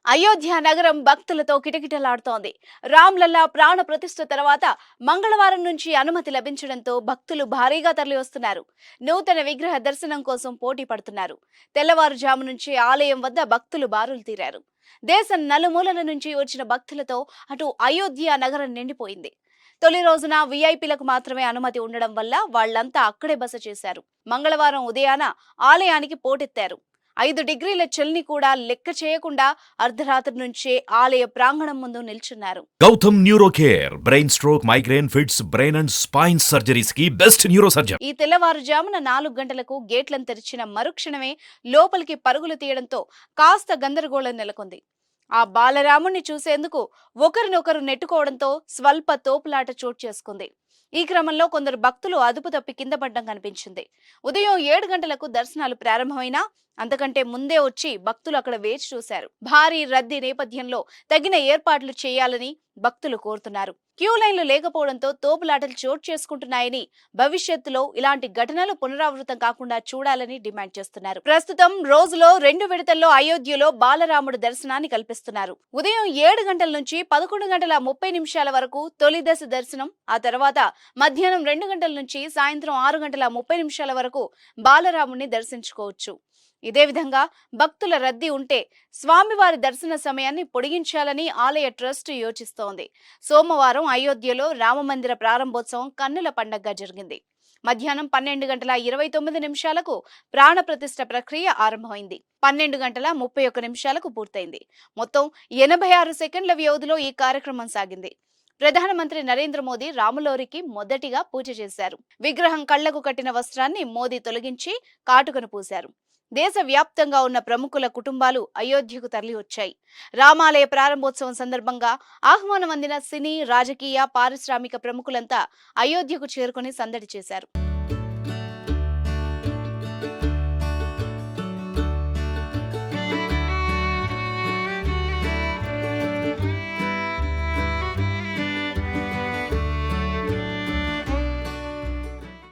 అయోధ్య నగరం భక్తులతో కిటకిటలాడుతోంది. రామ్లల్లా ప్రాణ ప్రతిష్ఠ తర్వాత మంగళవారం నుంచి అనుమతి లభించడంతో భక్తులు భారీగా తరలివస్తున్నారు. నూతన విగ్రహ దర్శనం కోసం పోటీ పడుతున్నారు. తెల్లవారుజాము నుంచి ఆలయం వద్ద భక్తులు బారులు తీరారు. దేశం నలుమూలల నుంచి వచ్చిన భక్తులతో అటు అయోధ్య నగరం నిండిపోయింది. తొలి రోజున వీఐపీలకు మాత్రమే అనుమతి ఉండడం వల్ల వాళ్లంతా అక్కడే బస చేశారు. మంగళవారం ఉదయాన ఆలయానికి పోటెత్తారు. 5 డిగ్రీల చలిని కూడా లెక్క చేయకుండా అర్ధరాత్రి నుంచే ఆలయ ప్రాంగణం ముందు నిల్చున్నారు. Gautam neuro care brain stroke, migraine, fits, brain and spine surgeries కి బెస్ట్ న్యూరో సర్జన్. ఈ తెల్లవారుజామున 4 గంటలకు గేట్లను తెరిచిన మరుక్షణమే లోపలికి పరుగులు తీయడంతో కాస్త గందరగోళం నెలకొంది. ఆ బాలరాముణ్ణి చూసేందుకు ఒకరినొకరు నెట్టుకోవడంతో స్వల్ప తోపులాట చోటు చేసుకుంది. ఈ క్రమంలో కొందరు భక్తులు అదుపు తప్పి కింద పడ్డం కనిపించింది. ఉదయం 7 గంటలకు దర్శనాలు ప్రారంభమైనా అంతకంటే ముందే వచ్చి భక్తులు అక్కడ వేచి చూశారు. భారీ రద్దీ నేపథ్యంలో తగిన ఏర్పాట్లు చేయాలని భక్తులు కోరుతున్నారు. క్యూ లైన్లు లేకపోవడంతో తోపులాటలు చోటు చేసుకుంటున్నాయని, భవిష్యత్తులో ఇలాంటి ఘటనలు పునరావృతం కాకుండా చూడాలని డిమాండ్ చేస్తున్నారు. ప్రస్తుతం రోజులో 2 విడతల్లో అయోధ్యలో బాలరాముడు దర్శనాన్ని కల్పిస్తున్నారు. ఉదయం 7 గంటల నుంచి 11 గంటల 30 నిమిషాల వరకు తొలి దశ దర్శనం, ఆ తర్వాత మధ్యాహ్నం 2 గంటల నుంచి సాయంత్రం 6 గంటల 30 నిమిషాల వరకు బాలరాముడిని దర్శించుకోవచ్చు. ఇదే విధంగా భక్తుల రద్దీ ఉంటే స్వామివారి దర్శన సమయాన్ని పొడిగించాలని ఆలయ ట్రస్ట్ యోచిస్తోంది. సోమవారం అయోధ్యలో రామమందిర ప్రారంభోత్సవం కన్నుల పండగగా జరిగింది. మధ్యాహ్నం 12 గంటల 29 నిమిషాలకు ప్రాణ ప్రతిష్ఠ ప్రక్రియ ఆరంభమైంది. 12 గంటల 31 నిమిషాలకు పూర్తయింది. మొత్తం 86 సెకండ్ల వ్యవధిలో ఈ కార్యక్రమం సాగింది. ప్రధానమంత్రి నరేంద్ర మోదీ రాములోరికి మొదటిగా పూజ చేశారు. విగ్రహం కళ్లకు కట్టిన వస్త్రాన్ని మోదీ తొలగించి కాటుకను పూశారు. దేశవ్యాప్తంగా ఉన్న ప్రముఖుల కుటుంబాలు అయోధ్యకు తరలి వచ్చాయి. రామాలయ ప్రారంభోత్సవం సందర్భంగా ఆహ్వానం అందిన సినీ, రాజకీయ, పారిశ్రామిక ప్రముఖులంతా అయోధ్యకు చేరుకుని సందడి చేశారు.